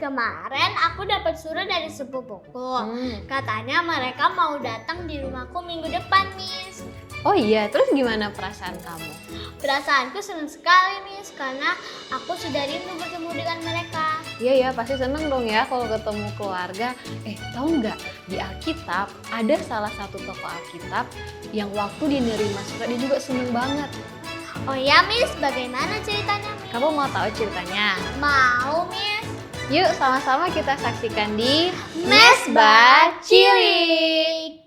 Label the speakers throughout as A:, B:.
A: Kemarin aku dapat surat dari sepupuku. Katanya mereka mau datang di rumahku minggu depan, Miss.
B: Oh iya, terus gimana perasaan kamu?
A: Perasaanku senang sekali, Miss, karena aku sudah rindu bertemu dengan mereka.
B: Iya ya, pasti seneng dong ya kalau ketemu keluarga. Tahu nggak, di Alkitab ada salah satu tokoh Alkitab yang waktu dia nerima surat dia juga seneng banget.
A: Oh ya, Miss, bagaimana ceritanya, Miss?
B: Kamu mau tahu ceritanya?
A: Mau, Miss.
B: Yuk sama-sama kita saksikan di
A: Mesbah Cilik.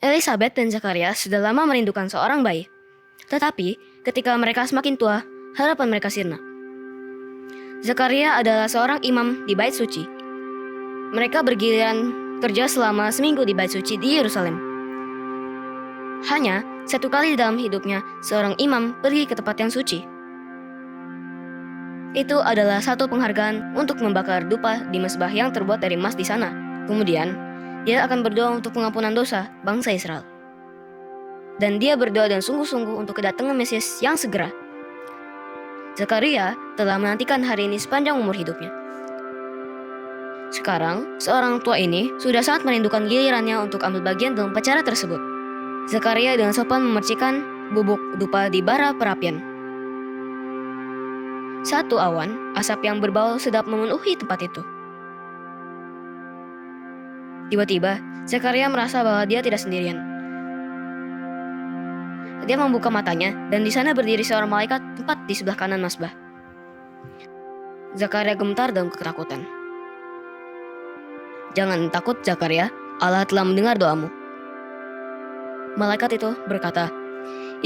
C: Elizabeth dan Zakaria sudah lama merindukan seorang bayi. Tetapi, ketika mereka semakin tua, harapan mereka sirna. Zakaria adalah seorang imam di Bait Suci. Mereka bergiliran kerja selama seminggu di Bait Suci di Yerusalem. Hanya satu kali dalam hidupnya, seorang imam pergi ke tempat yang suci. Itu adalah satu penghargaan untuk membakar dupa di mezbah yang terbuat dari emas di sana. Kemudian, dia akan berdoa untuk pengampunan dosa bangsa Israel. Dan dia berdoa dan sungguh-sungguh untuk kedatangan Mesias yang segera. Zakaria telah menantikan hari ini sepanjang umur hidupnya. Sekarang, seorang tua ini sudah sangat merindukan gilirannya untuk ambil bagian dalam upacara tersebut. Zakaria dengan sopan memercikan bubuk dupa di bara perapian. Satu awan, asap yang berbau sedap memenuhi tempat itu. Tiba-tiba, Zakaria merasa bahwa dia tidak sendirian. Dia membuka matanya, dan di sana berdiri seorang malaikat tepat di sebelah kanan mazbah. Zakaria gemetar dalam ketakutan. "Jangan takut, Zakaria. Allah telah mendengar doamu." Malaikat itu berkata,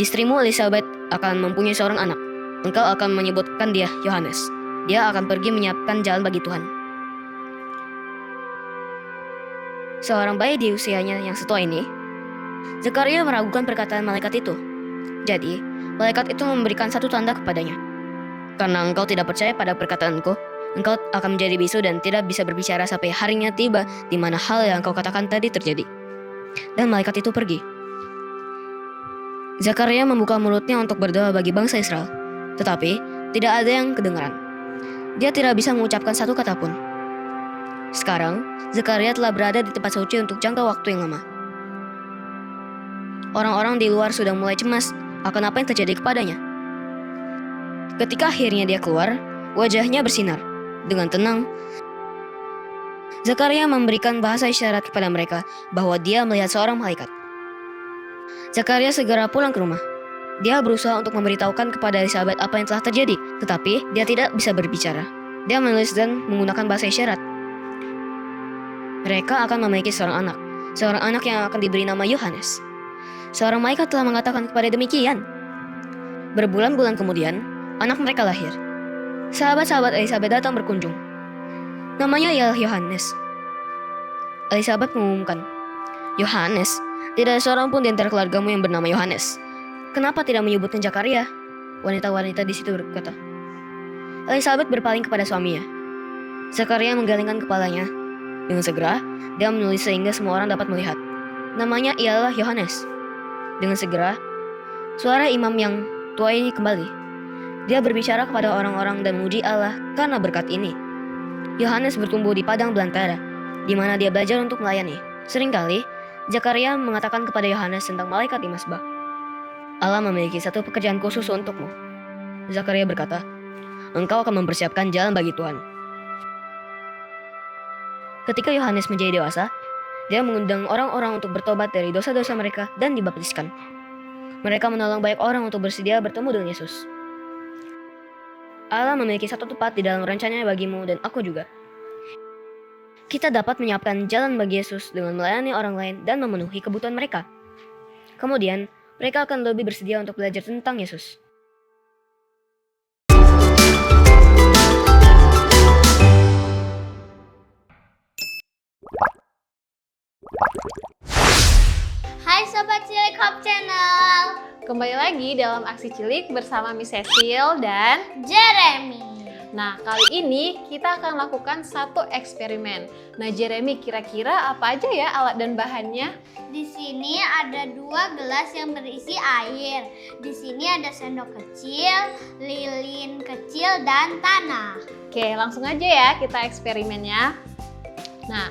C: "Istrimu Elizabeth akan mempunyai seorang anak. Engkau akan menyebutkan dia Yohanes. Dia akan pergi menyiapkan jalan bagi Tuhan. Seorang bayi di usianya yang setua ini." Zakaria meragukan perkataan malaikat itu. Jadi, malaikat itu memberikan satu tanda kepadanya. "Karena engkau tidak percaya pada perkataanku, engkau akan menjadi bisu dan tidak bisa berbicara sampai harinya tiba di mana hal yang engkau katakan tadi terjadi." Dan malaikat itu pergi. Zakaria membuka mulutnya untuk berdoa bagi bangsa Israel. Tetapi, tidak ada yang kedengaran. Dia tidak bisa mengucapkan satu kata pun. Sekarang, Zakaria telah berada di tempat suci untuk jangka waktu yang lama. Orang-orang di luar sudah mulai cemas akan apa yang terjadi kepadanya. Ketika akhirnya dia keluar, wajahnya bersinar. Dengan tenang, Zakaria memberikan bahasa isyarat kepada mereka bahwa dia melihat seorang malaikat. Zakaria segera pulang ke rumah. Dia berusaha untuk memberitahukan kepada Elizabeth apa yang telah terjadi, tetapi dia tidak bisa berbicara. Dia menulis dan menggunakan bahasa isyarat. Mereka akan memiliki seorang anak yang akan diberi nama Yohanes. Seorang malaikat telah mengatakan kepada demikian. Berbulan-bulan kemudian, anak mereka lahir. Sahabat-sahabat Elizabeth datang berkunjung. Namanya ialah Yohanes. Elizabeth mengumumkan, "Yohanes, tidak ada seorang pun di antara keluargamu yang bernama Yohanes. Kenapa tidak menyebutkan Zakaria?" Wanita-wanita di situ berkata. Elizabeth berpaling kepada suaminya. Zakaria menggelengkan kepalanya. Dengan segera, dia menulis sehingga semua orang dapat melihat. Namanya ialah Yohanes. Dengan segera, suara imam yang tua ini kembali. Dia berbicara kepada orang-orang dan memuji Allah karena berkat ini. Yohanes bertumbuh di padang belantara, di mana dia belajar untuk melayani. Seringkali, Zakaria mengatakan kepada Yohanes tentang malaikat di mazbah. "Allah memiliki satu pekerjaan khusus untukmu." Zakaria berkata, "Engkau akan mempersiapkan jalan bagi Tuhan." Ketika Yohanes menjadi dewasa, dia mengundang orang-orang untuk bertobat dari dosa-dosa mereka dan dibaptiskan. Mereka menolong banyak orang untuk bersedia bertemu dengan Yesus. Allah memiliki satu tempat di dalam rencananya bagimu dan aku juga. Kita dapat menyiapkan jalan bagi Yesus dengan melayani orang lain dan memenuhi kebutuhan mereka. Kemudian, mereka akan lebih bersedia untuk belajar tentang Yesus.
A: Hai Sobat Cilik Hope Channel,
B: Kembali lagi dalam Aksi Cilik bersama Miss Cecil dan
A: Jeremy.
B: Nah, kali ini kita akan lakukan satu eksperimen. Nah, Jeremy, kira-kira apa aja ya alat dan bahannya?
A: Di sini ada 2 gelas yang berisi air. Di sini ada sendok kecil, lilin kecil, dan tanah.
B: Oke, langsung aja ya kita eksperimennya. Nah,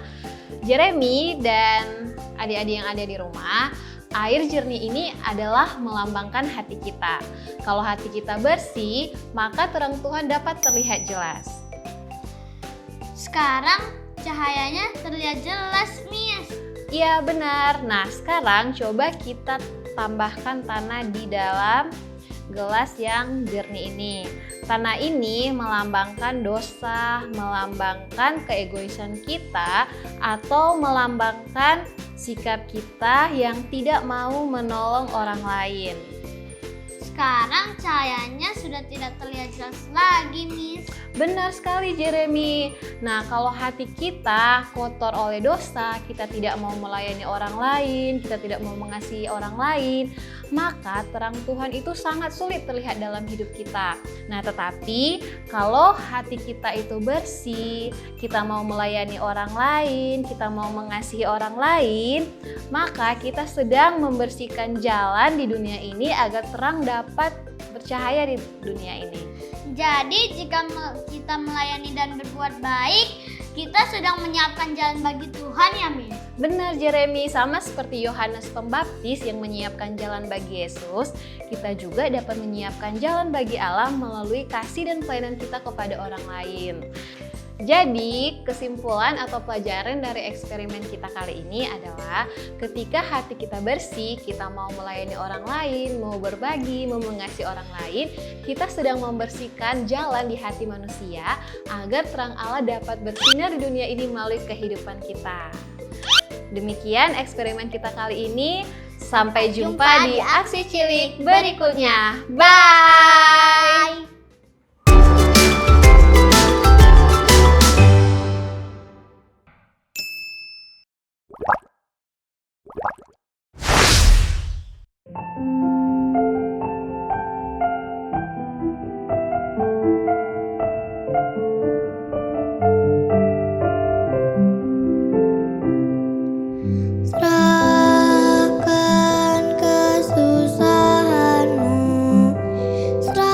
B: Jeremy dan adik-adik yang ada di rumah, air jernih ini adalah melambangkan hati kita. Kalau hati kita bersih, maka terang Tuhan dapat terlihat jelas.
A: Sekarang cahayanya terlihat jelas, Miss.
B: Iya benar. Nah, sekarang coba kita tambahkan tanah di dalam gelas yang jernih ini. Tanah ini melambangkan dosa, melambangkan keegoisan kita, atau melambangkan sikap kita yang tidak mau menolong orang lain.
A: Sekarang cahayanya sudah tidak terlihat jelas lagi, Miss.
B: Benar sekali Jeremy. Nah, kalau hati kita kotor oleh dosa, kita tidak mau melayani orang lain, kita tidak mau mengasihi orang lain, maka terang Tuhan itu sangat sulit terlihat dalam hidup kita. Nah, tetapi kalau hati kita itu bersih, kita mau melayani orang lain, kita mau mengasihi orang lain, maka kita sedang membersihkan jalan di dunia ini agar terang dapat bercahaya di dunia ini.
A: Jadi jika kita melayani dan berbuat baik, kita sedang menyiapkan jalan bagi Tuhan ya, Miss.
B: Benar Jeremy, sama seperti Yohanes Pembaptis yang menyiapkan jalan bagi Yesus, kita juga dapat menyiapkan jalan bagi Allah melalui kasih dan pelayanan kita kepada orang lain. Jadi, kesimpulan atau pelajaran dari eksperimen kita kali ini adalah ketika hati kita bersih, kita mau melayani orang lain, mau berbagi, mau mengasihi orang lain, kita sedang membersihkan jalan di hati manusia agar terang Allah dapat bersinar di dunia ini melalui kehidupan kita. Demikian eksperimen kita kali ini. Sampai jumpa di Aksi Cilik berikutnya. Bye!
A: Serahkan kesusahanmu, serahkan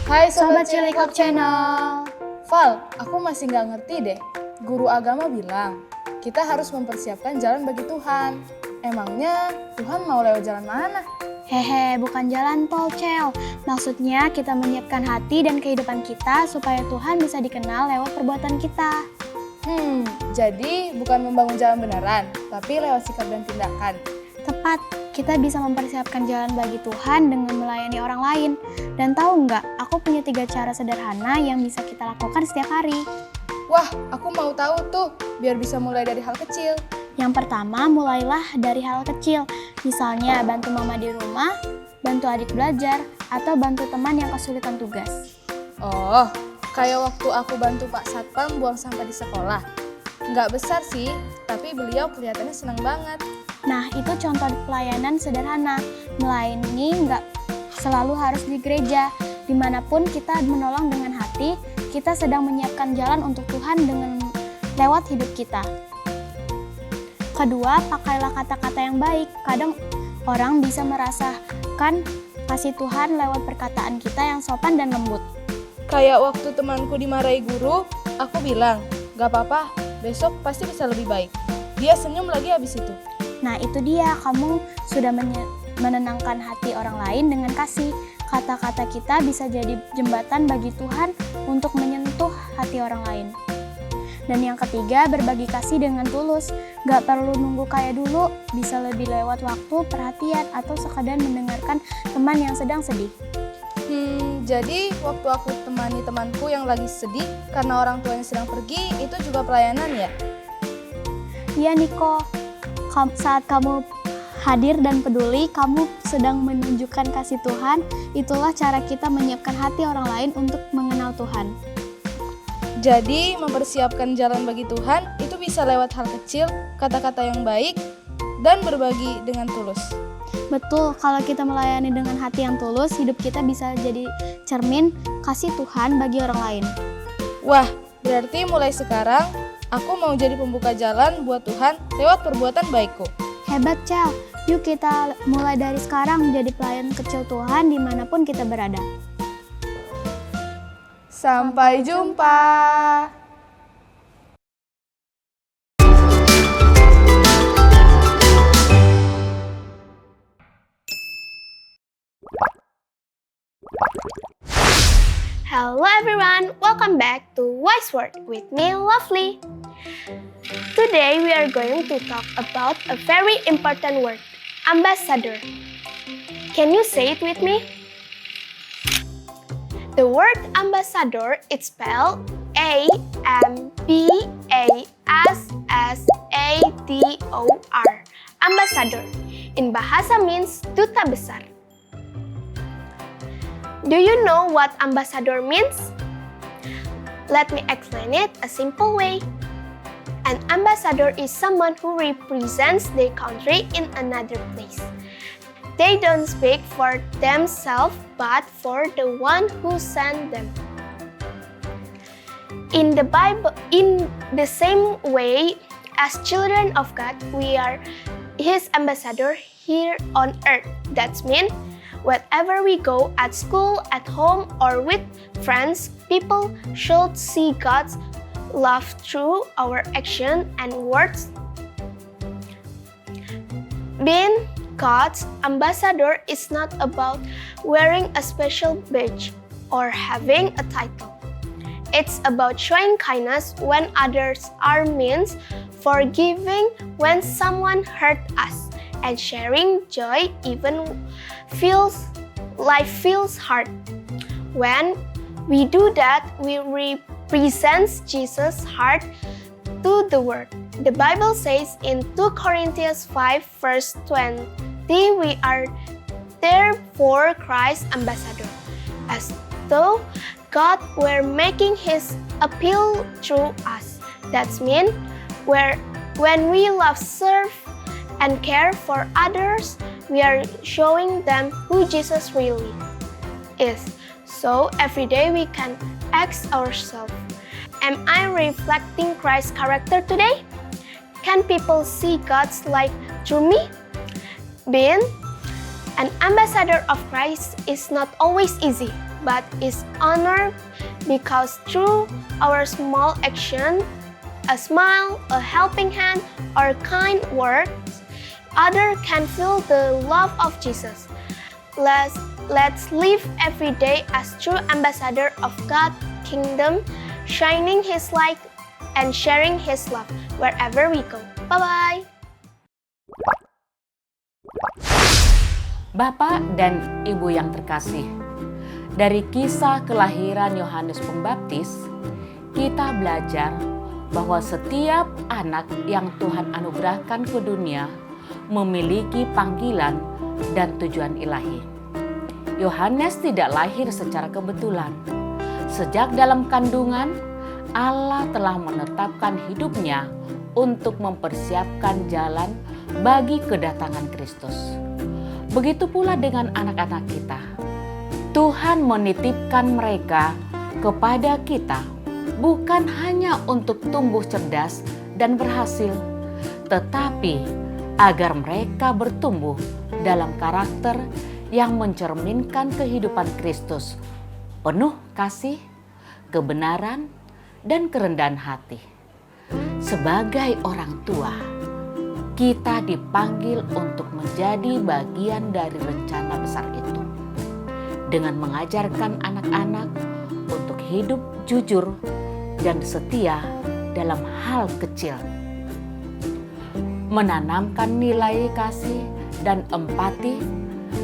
D: Hai Sobat Cilikop Channel. Val, aku masih nggak ngerti deh. Guru agama bilang, kita harus mempersiapkan jalan bagi Tuhan. Emangnya Tuhan mau lewat jalan mana?
E: Hehe, bukan jalan tol, Cel. Maksudnya kita menyiapkan hati dan kehidupan kita supaya Tuhan bisa dikenal lewat perbuatan kita.
D: Jadi bukan membangun jalan beneran, tapi lewat sikap dan tindakan.
E: Tepat, kita bisa mempersiapkan jalan bagi Tuhan dengan melayani orang lain. Dan tahu nggak, aku punya 3 cara sederhana yang bisa kita lakukan setiap hari.
D: Wah, aku mau tahu tuh, biar bisa mulai dari hal kecil.
E: Yang pertama, mulailah dari hal kecil. Misalnya, bantu mama di rumah, bantu adik belajar, atau bantu teman yang kesulitan tugas.
D: Oh, kayak waktu aku bantu Pak Satpam buang sampah di sekolah. Nggak besar sih, tapi beliau kelihatannya senang banget.
E: Nah, itu contoh pelayanan sederhana. Melayani nggak selalu harus di gereja. Dimanapun kita menolong dengan hati, kita sedang menyiapkan jalan untuk Tuhan dengan lewat hidup kita. Kedua, pakailah kata-kata yang baik. Kadang orang bisa merasakan kasih Tuhan lewat perkataan kita yang sopan dan lembut.
D: Kayak waktu temanku dimarahi guru, aku bilang, gak apa-apa, besok pasti bisa lebih baik. Dia senyum lagi habis itu.
E: Nah, itu dia, kamu sudah menenangkan hati orang lain dengan kasih. Kata-kata kita bisa jadi jembatan bagi Tuhan untuk menyentuh hati orang lain. Dan yang ketiga, berbagi kasih dengan tulus. Gak perlu nunggu kayak dulu, bisa lebih lewat waktu, perhatian, atau sekadar mendengarkan teman yang sedang sedih.
D: Jadi waktu aku temani temanku yang lagi sedih karena orang tuanya sedang pergi, itu juga pelayanan ya?
E: Iya Niko, saat kamu hadir dan peduli, kamu sedang menunjukkan kasih Tuhan. Itulah cara kita menyiapkan hati orang lain untuk mengenal Tuhan.
D: Jadi mempersiapkan jalan bagi Tuhan itu bisa lewat hal kecil, kata-kata yang baik, dan berbagi dengan tulus.
E: Betul, kalau kita melayani dengan hati yang tulus, hidup kita bisa jadi cermin kasih Tuhan bagi orang lain.
D: Wah, berarti mulai sekarang aku mau jadi pembuka jalan buat Tuhan lewat perbuatan baikku.
E: Hebat, Cel. Yuk kita mulai dari sekarang jadi pelayan kecil Tuhan dimanapun kita berada.
D: Sampai jumpa.
F: Hello everyone, welcome back to Wise Word with me, Lovely. Today we are going to talk about a very important word, ambassador. Can you say it with me? The word ambassador is spelled A-M-B-A-S-S-A-D-O-R. Ambassador in Bahasa means duta besar. Do you know what ambassador means? Let me explain it a simple way. An ambassador is someone who represents their country in another place. They don't speak for themselves but for the one who sent them. In the Bible, in the same way as children of God, we are His ambassador here on earth. That means wherever we go, at school, at home, or with friends, people should see God's love through our action and words. Being God's ambassador is not about wearing a special badge or having a title. It's about showing kindness when others are mean, forgiving when someone hurt us, and sharing joy even life feels hard. When we do that, we represent Jesus' heart to the world. The Bible says in 2 Corinthians 5 verse 20, we are therefore Christ's ambassador, as though God were making His appeal through us. That means when we love, serve, and care for others, we are showing them who Jesus really is. So every day we can ask ourselves, am I reflecting Christ's character today? Can people see God's light through me? Being An ambassador of Christ is not always easy, but is honored because through our small action, a smile, a helping hand, or kind words, others can feel the love of Jesus. Let's live every day as true ambassador of God's kingdom, shining His light and sharing His love wherever we go. Bye-bye!
G: Bapak dan Ibu yang terkasih, dari kisah kelahiran Yohanes Pembaptis, kita belajar bahwa setiap anak yang Tuhan anugerahkan ke dunia memiliki panggilan dan tujuan ilahi. Yohanes tidak lahir secara kebetulan. Sejak dalam kandungan, Allah telah menetapkan hidupnya untuk mempersiapkan jalan bagi kedatangan Kristus. Begitu pula dengan anak-anak kita. Tuhan menitipkan mereka kepada kita bukan hanya untuk tumbuh cerdas dan berhasil, tetapi agar mereka bertumbuh dalam karakter yang mencerminkan kehidupan Kristus, penuh kasih, kebenaran, dan kerendahan hati. Sebagai orang tua, kita dipanggil untuk menjadi bagian dari rencana besar itu, dengan mengajarkan anak-anak untuk hidup jujur dan setia dalam hal kecil, menanamkan nilai kasih dan empati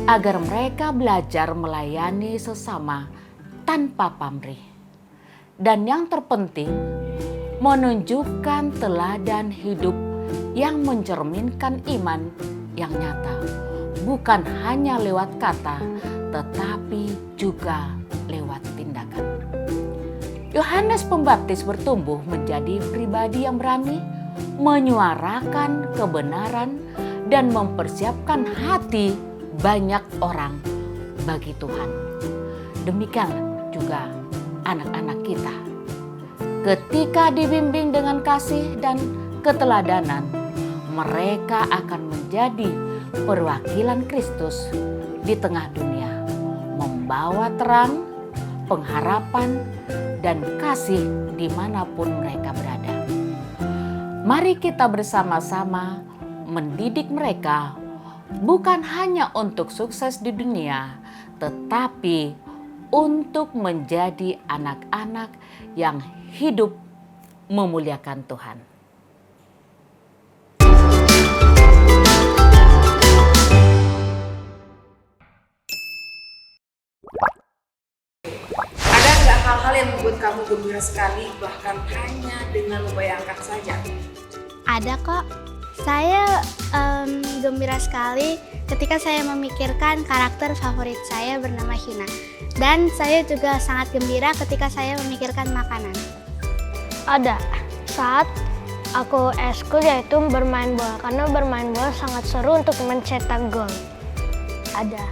G: agar mereka belajar melayani sesama tanpa pamrih, dan yang terpenting, menunjukkan teladan hidup yang mencerminkan iman yang nyata, bukan hanya lewat kata, tetapi juga lewat tindakan. Yohanes Pembaptis bertumbuh menjadi pribadi yang berani, menyuarakan kebenaran, dan mempersiapkan hati banyak orang bagi Tuhan. Demikian juga anak-anak kita. Ketika dibimbing dengan kasih dan keteladanan, mereka akan menjadi perwakilan Kristus di tengah dunia, membawa terang, pengharapan, dan kasih dimanapun mereka berada. Mari kita bersama-sama mendidik mereka bukan hanya untuk sukses di dunia, tetapi untuk menjadi anak-anak yang hidup memuliakan Tuhan.
H: Ada nggak hal-hal yang membuat kamu gembira sekali, bahkan hanya dengan membayangkan saja?
A: Ada kok. Saya gembira sekali ketika saya memikirkan karakter favorit saya bernama Hina. Dan saya juga sangat gembira ketika saya memikirkan makanan.
F: Ada saat aku eskul yaitu bermain bola, karena bermain bola sangat seru untuk mencetak gol.
E: Ada.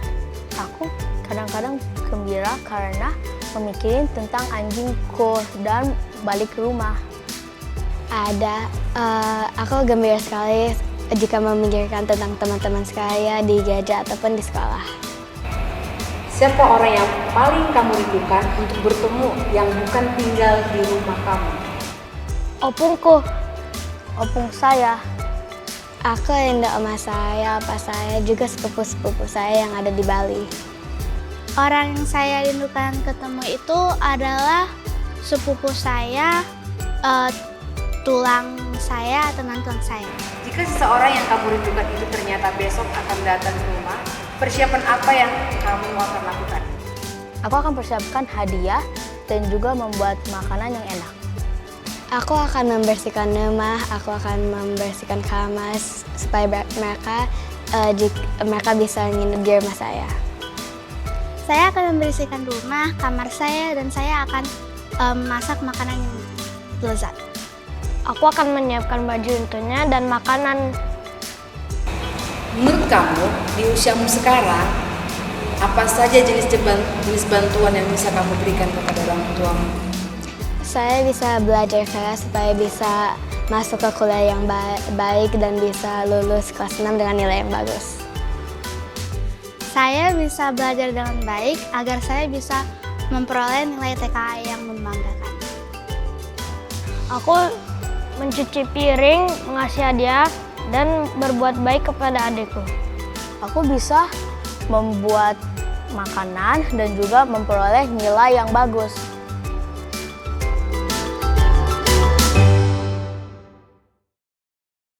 E: Aku kadang-kadang gembira karena memikirin tentang anjingku dan balik ke rumah.
I: Ada, aku gembira sekali jika memikirkan tentang teman-teman saya di gereja ataupun di sekolah.
H: Siapa orang yang paling kamu rindukan untuk bertemu yang bukan tinggal di rumah kamu?
E: Opungku, opung saya.
I: Aku rindu oma saya, opa saya, juga sepupu-sepupu saya yang ada di Bali.
A: Orang yang saya rindukan ketemu itu adalah sepupu saya, tulang saya, teman tulang saya.
H: Jika seseorang yang kamu rindukan itu ternyata besok akan datang ke rumah, persiapan apa yang kamu akan lakukan?
E: Aku akan persiapkan hadiah dan juga membuat makanan yang enak.
I: Aku akan membersihkan rumah, aku akan membersihkan kamar supaya mereka bisa nginep di rumah saya.
A: Saya akan membersihkan rumah, kamar saya, dan saya akan masak makanan yang lezat.
F: Aku akan menyiapkan baju untuknya dan makanan.
H: Menurut kamu, di usiamu sekarang, apa saja jenis bantuan yang bisa kamu berikan kepada orang tuamu?
I: Saya bisa belajar keras supaya bisa masuk ke kuliah yang baik dan bisa lulus kelas 6 dengan nilai yang bagus.
A: saya bisa belajar dengan baik agar saya bisa memperoleh nilai TKA yang membanggakan.
I: Aku mencuci piring, mengasih hadiah, dan berbuat baik kepada adikku.
E: Aku bisa membuat makanan dan juga memperoleh nilai yang bagus.